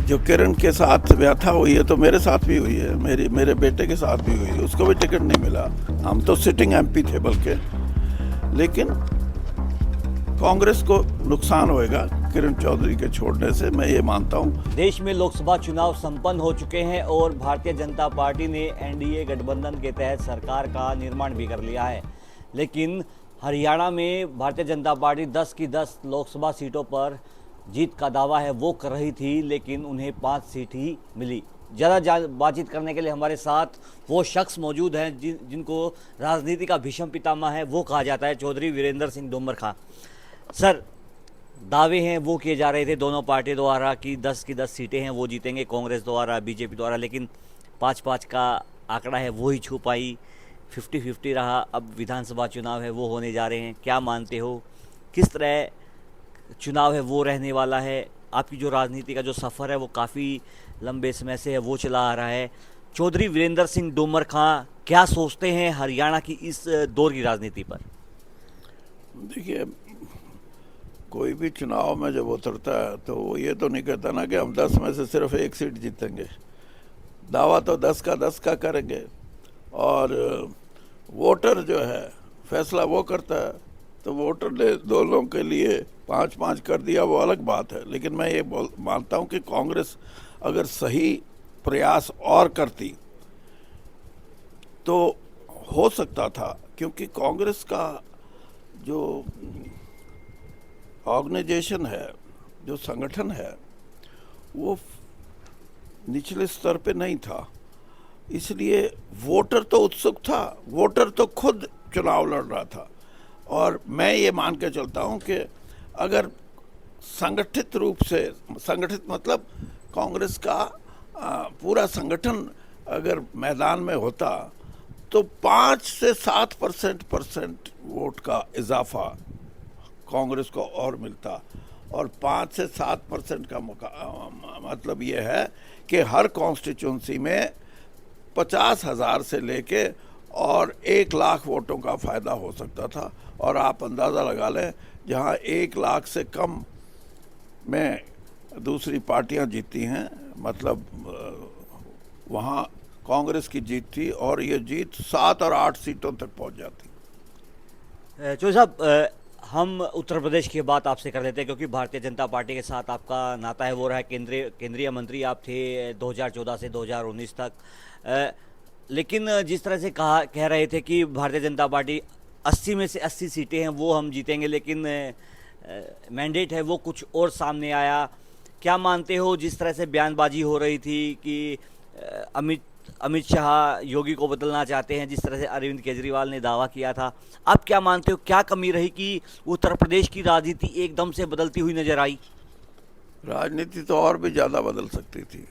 जो किरण के साथ व्यथा हुई है तो मेरे साथ भी हुई है, मेरे बेटे के साथ भी हुई है। उसको भी टिकट नहीं मिला। हम तो सिटिंग एमपी थे बल्कि, लेकिन कांग्रेस को नुकसान होएगा किरण चौधरी के छोड़ने से, मैं ये मानता हूँ। देश में लोकसभा चुनाव संपन्न हो चुके हैं और भारतीय जनता पार्टी ने एनडीए गठबंधन के तहत सरकार का निर्माण भी कर लिया है। लेकिन हरियाणा में भारतीय जनता पार्टी 10 की 10 लोकसभा सीटों पर जीत का दावा है वो कर रही थी, लेकिन उन्हें 5 सीट ही मिली। ज़्यादा बातचीत करने के लिए हमारे साथ वो शख्स मौजूद हैं जिनको राजनीति का भीषम पितामह है वो कहा जाता है, चौधरी वीरेंद्र सिंह डोमर खां। सर, दावे हैं वो किए जा रहे थे दोनों पार्टी द्वारा कि 10 की 10 सीटें हैं वो जीतेंगे, कांग्रेस द्वारा, बीजेपी द्वारा, लेकिन 5-5 का आंकड़ा है वो ही छू पाई, 50-50 रहा। अब विधानसभा चुनाव है वो होने जा रहे हैं, क्या मानते हो किस तरह चुनाव है वो रहने वाला है? आपकी जो राजनीति का जो सफ़र है वो काफ़ी लंबे समय से है वो चला आ रहा है। चौधरी वीरेंद्र सिंह डोमर खां क्या सोचते हैं हरियाणा की इस दौर की राजनीति पर? देखिए, कोई भी चुनाव में जब उतरता है तो वो ये तो नहीं कहता ना कि हम 10 में से सिर्फ एक सीट जीतेंगे। दावा तो 10 का 10 का करेंगे, और वोटर जो है फैसला वो करता है। तो वोटर ने दोनों के लिए 5-5 कर दिया, वो अलग बात है। लेकिन मैं ये मानता हूँ कि कांग्रेस अगर सही प्रयास और करती तो हो सकता था, क्योंकि कांग्रेस का जो ऑर्गेनाइजेशन है, जो संगठन है, वो निचले स्तर पे नहीं था। इसलिए वोटर तो उत्सुक था, वोटर तो खुद चुनाव लड़ रहा था। और मैं ये मान के चलता हूँ कि अगर संगठित रूप से, संगठित मतलब कांग्रेस का पूरा संगठन अगर मैदान में होता तो 5 से 7% वोट का इजाफा कांग्रेस को और मिलता। और 5 से 7% का मतलब ये है कि हर कॉन्स्टिट्यूंसी में 50,000 से लेके और 1 लाख वोटों का फ़ायदा हो सकता था। और आप अंदाज़ा लगा लें, जहां 1 लाख से कम में दूसरी पार्टियां जीती हैं, मतलब वहां कांग्रेस की जीत थी, और ये जीत 7 और 8 सीटों तक पहुंच जाती। चौधरी साहब, हम उत्तर प्रदेश की बात आपसे कर लेते हैं क्योंकि भारतीय जनता पार्टी के साथ आपका नाता है वो रहा है। केंद्रीय मंत्री आप थे 2014 से 2019 तक। लेकिन जिस तरह से कह रहे थे कि भारतीय जनता पार्टी 80 में से 80 सीटें हैं वो हम जीतेंगे, लेकिन मैंडेट है वो कुछ और सामने आया। क्या मानते हो, जिस तरह से बयानबाजी हो रही थी कि अमित शाह योगी को बदलना चाहते हैं, जिस तरह से अरविंद केजरीवाल ने दावा किया था, आप क्या मानते हो क्या कमी रही कि उत्तर प्रदेश की राजनीति एकदम से बदलती हुई नजर आई? राजनीति तो और भी ज़्यादा बदल सकती थी।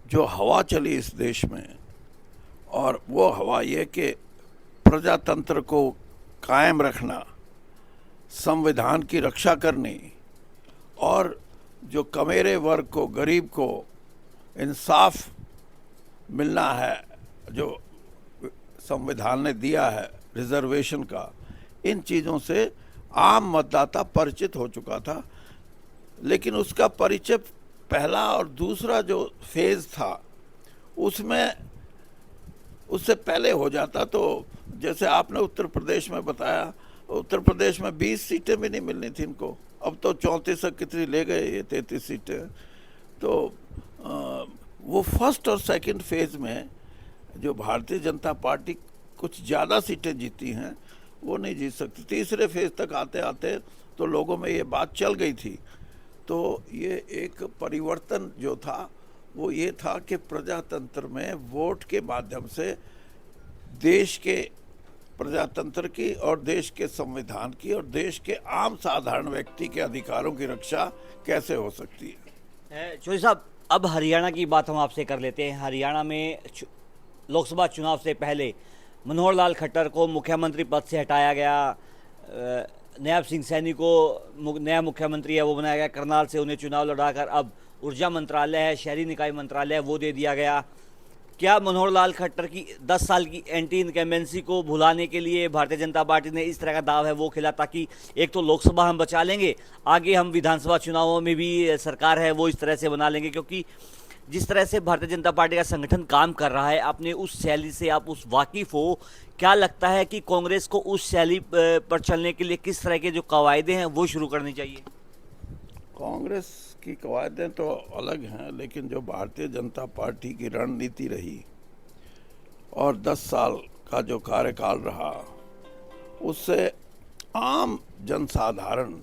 जो हवा चली इस देश में, और वो हवा ये कि प्रजातंत्र को कायम रखना, संविधान की रक्षा करनी, और जो कमेरे वर्ग को, गरीब को इंसाफ मिलना है, जो संविधान ने दिया है रिजर्वेशन का, इन चीज़ों से आम मतदाता परिचित हो चुका था। लेकिन उसका परिचय पहला और दूसरा जो फेज़ था उसमें उससे पहले हो जाता तो, जैसे आपने उत्तर प्रदेश में बताया, उत्तर प्रदेश में 20 सीटें भी नहीं मिलनी थी इनको। अब तो 34 कितनी ले गए, ये 33 सीटें। तो वो फर्स्ट और सेकंड फेज़ में जो भारतीय जनता पार्टी कुछ ज़्यादा सीटें जीती हैं वो नहीं जीत सकती। तीसरे फेज़ तक आते आते तो लोगों में ये बात चल गई थी। तो ये एक परिवर्तन जो था वो ये था कि प्रजातंत्र में वोट के माध्यम से देश के प्रजातंत्र की, और देश के संविधान की, और देश के आम साधारण व्यक्ति के अधिकारों की रक्षा कैसे हो सकती है। चौधरी साहब, अब हरियाणा की बात हम आपसे कर लेते हैं। हरियाणा में लोकसभा चुनाव से पहले मनोहर लाल खट्टर को मुख्यमंत्री पद से हटाया गया। नैब सिंह सैनी को नया मुख्यमंत्री है वो बनाया गया। करनाल से उन्हें चुनाव लड़ाकर अब ऊर्जा मंत्रालय है, शहरी निकाय मंत्रालय है, वो दे दिया गया। क्या मनोहर लाल खट्टर की 10 साल की एंटी इनकम्बेंसी को भुलाने के लिए भारतीय जनता पार्टी ने इस तरह का दाव है वो खेला, ताकि एक तो लोकसभा हम बचा लेंगे, आगे हम विधानसभा चुनावों में भी सरकार है वो इस तरह से बना लेंगे? क्योंकि जिस तरह से भारतीय जनता पार्टी का संगठन काम कर रहा है, आपने उस शैली से आप उस वाकिफ हो, क्या लगता है कि कांग्रेस को उस शैली पर चलने के लिए किस तरह के जो कवायदे हैं वो शुरू करनी चाहिए? कांग्रेस की कवायदें तो अलग हैं, लेकिन जो भारतीय जनता पार्टी की रणनीति रही और 10 साल का जो कार्यकाल रहा, उससे आम जनसाधारण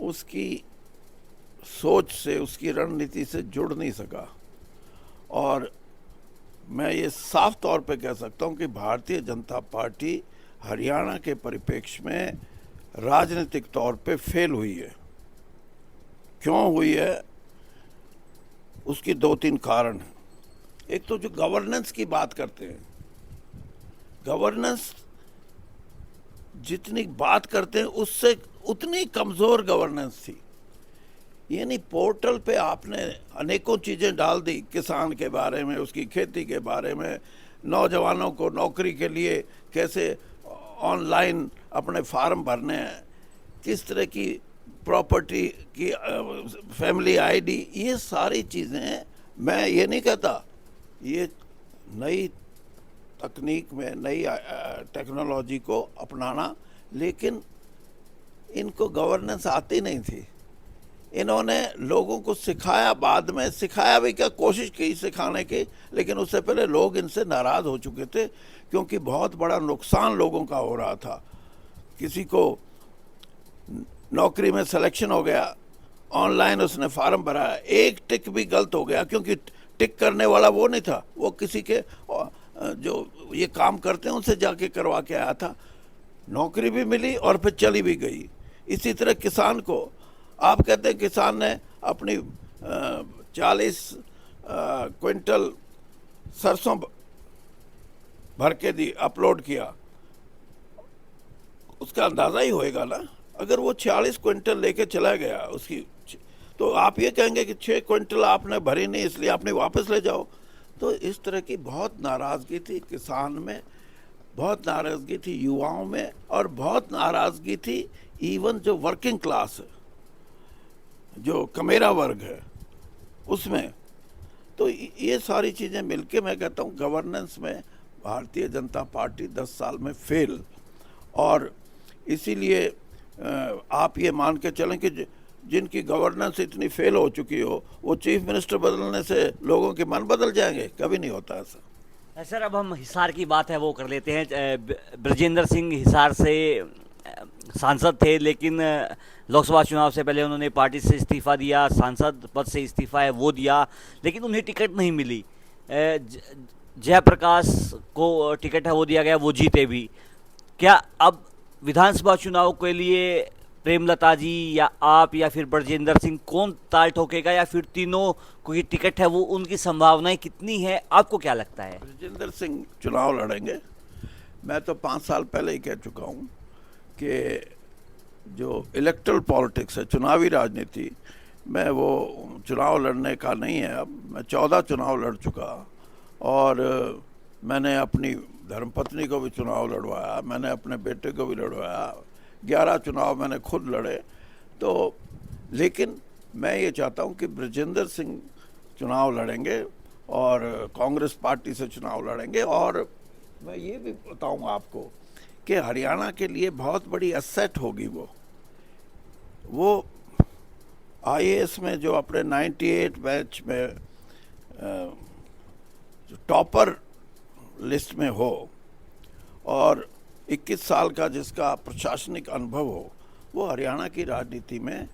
उसकी सोच से, उसकी रणनीति से जुड़ नहीं सका। और मैं ये साफ तौर पे कह सकता हूँ कि भारतीय जनता पार्टी हरियाणा के परिप्रेक्ष्य में राजनीतिक तौर पे फेल हुई है। क्यों हुई है, उसकी 2-3 कारण हैं। एक तो जो गवर्नेंस की बात करते हैं, गवर्नेंस जितनी बात करते हैं उससे उतनी कमज़ोर गवर्नेंस थी। यानी पोर्टल पे आपने अनेकों चीज़ें डाल दी, किसान के बारे में, उसकी खेती के बारे में, नौजवानों को नौकरी के लिए कैसे ऑनलाइन अपने फार्म भरने हैं, किस तरह की प्रॉपर्टी की फैमिली आईडी, ये सारी चीज़ें, मैं ये नहीं कहता ये नई तकनीक में नई टेक्नोलॉजी को अपनाना, लेकिन इनको गवर्नेंस आती नहीं थी। इन्होंने लोगों को सिखाया, बाद में सिखाया भी क्या, कोशिश की सिखाने की, लेकिन उससे पहले लोग इनसे नाराज़ हो चुके थे, क्योंकि बहुत बड़ा नुकसान लोगों का हो रहा था। किसी को नौकरी में सिलेक्शन हो गया, ऑनलाइन उसने फार्म भरा, एक टिक भी गलत हो गया, क्योंकि टिक करने वाला वो नहीं था, वो किसी के जो ये काम करते हैं उनसे जाके करवा के आया था, नौकरी भी मिली और फिर चली भी गई। इसी तरह किसान को, आप कहते हैं किसान ने अपनी 40 क्विंटल सरसों भर के दी, अपलोड किया, उसका अंदाज़ा ही होएगा ना। अगर वो 40 क्विंटल लेके चला गया उसकी, तो आप ये कहेंगे कि 6 क्विंटल आपने भरी नहीं इसलिए आपने वापस ले जाओ। तो इस तरह की बहुत नाराज़गी थी किसान में, बहुत नाराज़गी थी युवाओं में, और बहुत नाराज़गी थी इवन जो वर्किंग क्लास है, जो कमेरा वर्ग है, उसमें। तो ये सारी चीज़ें मिलके मैं कहता हूँ गवर्नेंस में भारतीय जनता पार्टी 10 साल में फेल। और इसीलिए आप ये मान के चलें कि जिनकी गवर्नेंस इतनी फेल हो चुकी हो, वो चीफ मिनिस्टर बदलने से लोगों के मन बदल जाएंगे? कभी नहीं होता ऐसा। सर, अब हम हिसार की बात है वो कर लेते हैं। ब्रजेंद्र सिंह हिसार से सांसद थे, लेकिन लोकसभा चुनाव से पहले उन्होंने पार्टी से इस्तीफा दिया, सांसद पद से इस्तीफा है वो दिया, लेकिन उन्हें टिकट नहीं मिली। जयप्रकाश को टिकट है वो दिया गया, वो जीते भी। क्या अब विधानसभा चुनाव के लिए प्रेमलता जी या आप या फिर ब्रजेंद्र सिंह, कौन ताल ठोकेगा, या फिर तीनों कोई टिकट है वो, उनकी संभावनाएं कितनी है, आपको क्या लगता है? ब्रजेंद्र सिंह चुनाव लड़ेंगे। मैं तो 5 साल पहले ही कह चुका हूँ कि जो इलेक्ट्रल पॉलिटिक्स है, चुनावी राजनीति में, वो चुनाव लड़ने का नहीं है। अब मैं 14 चुनाव लड़ चुका, और मैंने अपनी धर्मपत्नी को भी चुनाव लड़वाया, मैंने अपने बेटे को भी लड़वाया, 11 चुनाव मैंने खुद लड़े। तो लेकिन मैं ये चाहता हूँ कि ब्रजेंद्र सिंह चुनाव लड़ेंगे और कांग्रेस पार्टी से चुनाव लड़ेंगे। और मैं ये भी बताऊँ आपको कि हरियाणा के लिए बहुत बड़ी एसेट होगी वो आईएएस में जो अपने 98 बैच में जो टॉपर लिस्ट में हो, और 21 साल का जिसका प्रशासनिक अनुभव हो, वो हरियाणा की राजनीति में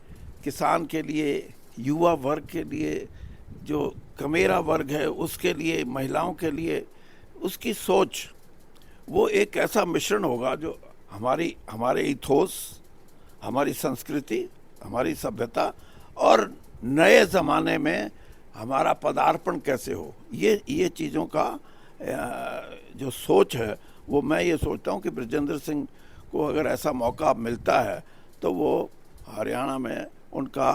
किसान के लिए, युवा वर्ग के लिए, जो कमेरा वर्ग है उसके लिए, महिलाओं के लिए, उसकी सोच, वो एक ऐसा मिश्रण होगा जो हमारे इथोस, हमारी संस्कृति, हमारी सभ्यता और नए ज़माने में हमारा पदार्पण कैसे हो, ये चीज़ों का जो सोच है, वो मैं ये सोचता हूँ कि ब्रजेंद्र सिंह को अगर ऐसा मौका मिलता है तो वो हरियाणा में उनका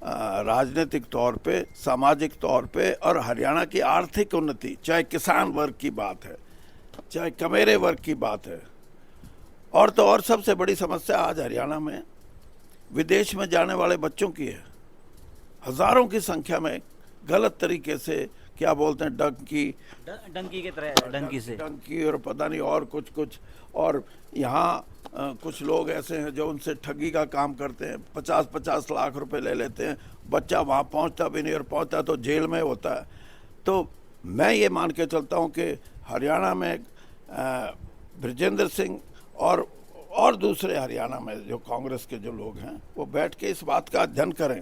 राजनीतिक तौर पे, सामाजिक तौर पे और हरियाणा की आर्थिक उन्नति, चाहे किसान वर्ग की बात है, चाहे कमेरे वर्ग की बात है, और तो और सबसे बड़ी समस्या आज हरियाणा में विदेश में जाने वाले बच्चों की है। हजारों की संख्या में गलत तरीके से, क्या बोलते हैं, डंकी के तरह, डंकी और पता नहीं और कुछ और यहाँ कुछ लोग ऐसे हैं जो उनसे ठगी का काम करते हैं, 50-50 लाख रुपए ले लेते हैं, बच्चा वहाँ पहुँचता भी नहीं और पहुँचता तो जेल में होता है। तो मैं ये मान के चलता हूँ कि हरियाणा में बृजेंद्र सिंह और दूसरे हरियाणा में जो कांग्रेस के जो लोग हैं वो बैठ के इस बात का अध्ययन करें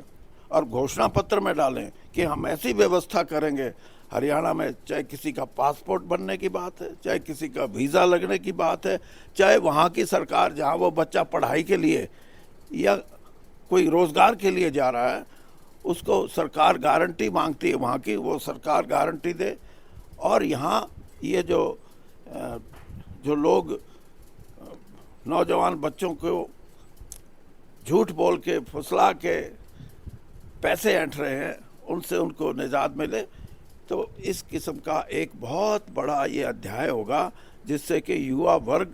और घोषणा पत्र में डालें कि हम ऐसी व्यवस्था करेंगे हरियाणा में, चाहे किसी का पासपोर्ट बनने की बात है, चाहे किसी का वीज़ा लगने की बात है, चाहे वहाँ की सरकार जहाँ वो बच्चा पढ़ाई के लिए या कोई रोज़गार के लिए जा रहा है उसको सरकार गारंटी मांगती है वहाँ की, वो सरकार गारंटी दे। और यहाँ ये जो लोग नौजवान बच्चों को झूठ बोल के, फुसला के पैसे ऐंठ रहे हैं, उनसे उनको निजात मिले, तो इस किस्म का एक बहुत बड़ा ये अध्याय होगा जिससे कि युवा वर्ग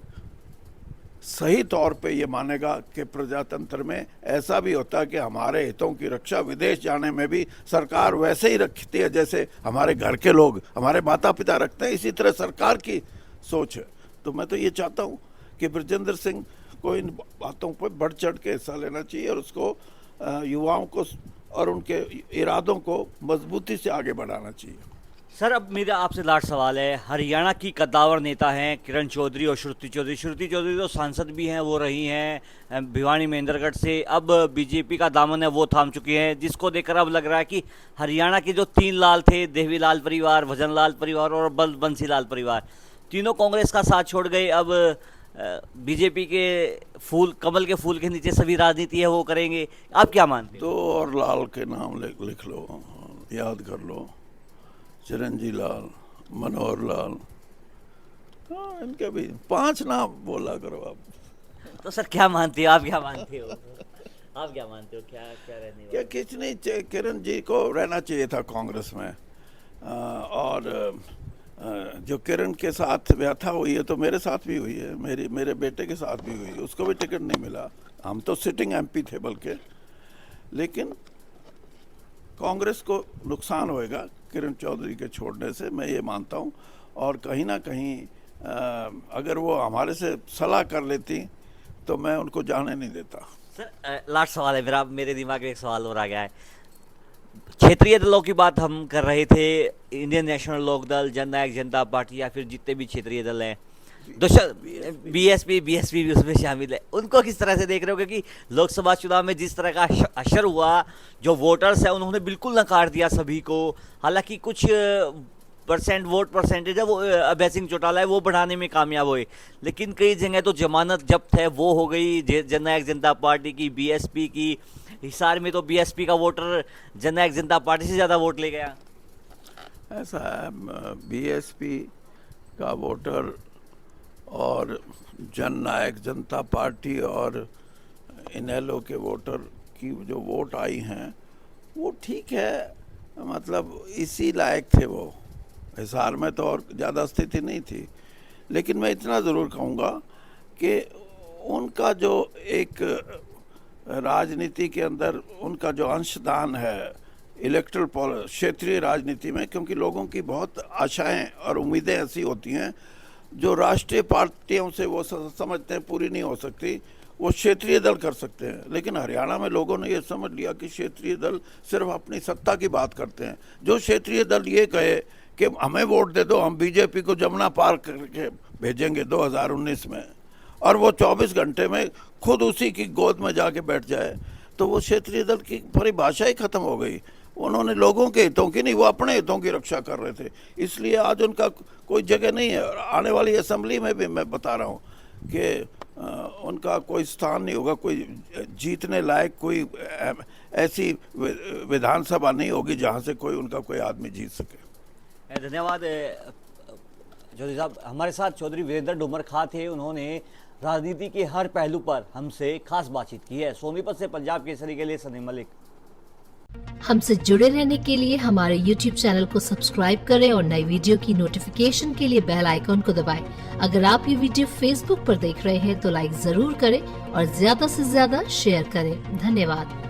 सही तौर पे ये मानेगा कि प्रजातंत्र में ऐसा भी होता है कि हमारे हितों की रक्षा विदेश जाने में भी सरकार वैसे ही रखती है जैसे हमारे घर के लोग, हमारे माता पिता रखते हैं, इसी तरह सरकार की सोच है। तो मैं तो ये चाहता हूँ कि बृजेंद्र सिंह को इन बातों पर बढ़ चढ़ के हिस्सा लेना चाहिए और उसको युवाओं को और उनके इरादों को मजबूती से आगे बढ़ाना चाहिए। सर, अब मेरा आपसे लास्ट सवाल है। हरियाणा की कद्दावर नेता हैं किरण चौधरी और श्रुति चौधरी। श्रुति चौधरी तो सांसद भी हैं, वो रही हैं भिवानी महेंद्रगढ़ से, अब बीजेपी का दामन है वो थाम चुकी हैं, जिसको देखकर अब लग रहा है कि हरियाणा के जो 3 लाल थे, देवीलाल परिवार, भजन लाल परिवार और बंसीलाल परिवार, तीनों कांग्रेस का साथ छोड़ गए। अब बीजेपी के फूल, कमल के फूल के नीचे सभी राजनीति है वो करेंगे। आप क्या मानते हैं? 2 और लाल के नाम लिख लो, याद कर लो, चिरंजी लाल, मनोहर लाल, हाँ, इनके भी 5 नाम बोला करो आप। तो सर क्या मानते हो आप? क्या मानते हो आप? क्या मानते हो क्या रहने वाला? क्या कुछ नहीं, किरण जी को रहना चाहिए था कांग्रेस में। और जो किरण के साथ व्यथा हुई है तो मेरे साथ भी हुई है, मेरे बेटे के साथ भी हुई है, उसको भी टिकट नहीं मिला। हम तो सिटिंग एमपी थे बल्कि, लेकिन कांग्रेस को नुकसान होएगा किरण चौधरी के छोड़ने से, मैं ये मानता हूँ। और कहीं ना कहीं अगर वो हमारे से सलाह कर लेती तो मैं उनको जाने नहीं देता। सर लास्ट सवाल है मेरा, मेरे दिमाग में एक सवाल और आ गया है। क्षेत्रीय दलों की बात हम कर रहे थे, इंडियन नेशनल लोक दल, जननायक जनता पार्टी या फिर जितने भी क्षेत्रीय दल हैं, बीएसपी भी उसमें शामिल है, उनको किस तरह से देख रहे हो? क्योंकि लोकसभा चुनाव में जिस तरह का असर हुआ, जो वोटर्स है उन्होंने बिल्कुल नकार दिया सभी को। हालांकि कुछ वोट परसेंटेज है वो अभय सिंह चौटाला है वो बढ़ाने में कामयाब हुए, लेकिन कई जगह तो जमानत जब्त है वो हो गई जननायक जनता पार्टी की, बीएसपी की। हिसार में तो बीएसपी का वोटर जननायक जनता पार्टी से ज़्यादा वोट ले गया। ऐसा है, बीएसपी का वोटर और जननायक जनता पार्टी और इनेलो के वोटर की जो वोट आई हैं वो ठीक है, मतलब इसी लायक थे वो। हिसार में तो और ज़्यादा स्थिति नहीं थी, लेकिन मैं इतना ज़रूर कहूँगा कि उनका जो एक राजनीति के अंदर उनका जो अंशदान है इलेक्टरल क्षेत्रीय राजनीति में, क्योंकि लोगों की बहुत आशाएं और उम्मीदें ऐसी होती हैं जो राष्ट्रीय पार्टियों से वो समझते हैं पूरी नहीं हो सकती, वो क्षेत्रीय दल कर सकते हैं। लेकिन हरियाणा में लोगों ने ये समझ लिया कि क्षेत्रीय दल सिर्फ अपनी सत्ता की बात करते हैं। जो क्षेत्रीय दल ये कहे कि हमें वोट दे दो, हम बीजेपी को जमुना पार करके भेजेंगे 2019 में, और वो 24 घंटे में खुद उसी की गोद में जाके बैठ जाए, तो वो क्षेत्रीय दल की परिभाषा ही खत्म हो गई। उन्होंने लोगों के हितों की नहीं, वो अपने हितों की रक्षा कर रहे थे, इसलिए आज उनका कोई जगह नहीं है। और आने वाली असेंबली में भी मैं बता रहा हूँ कि उनका कोई स्थान नहीं होगा, कोई जीतने लायक कोई ऐसी विधानसभा नहीं होगी जहाँ से कोई उनका कोई आदमी जीत सके। धन्यवाद चौधरी साहब। हमारे साथ चौधरी वीरेंद्र डोमर खां थे, उन्होंने राजनीति के हर पहलू पर हमसे खास बातचीत की है। सोनीपत से पंजाब केसरी के लिए सनी मलिक। हमसे जुड़े रहने के लिए हमारे YouTube चैनल को सब्सक्राइब करें और नई वीडियो की नोटिफिकेशन के लिए बेल आइकॉन को दबाएं। अगर आप ये वीडियो Facebook पर देख रहे हैं तो लाइक जरूर करें और ज्यादा से ज्यादा शेयर करें। धन्यवाद।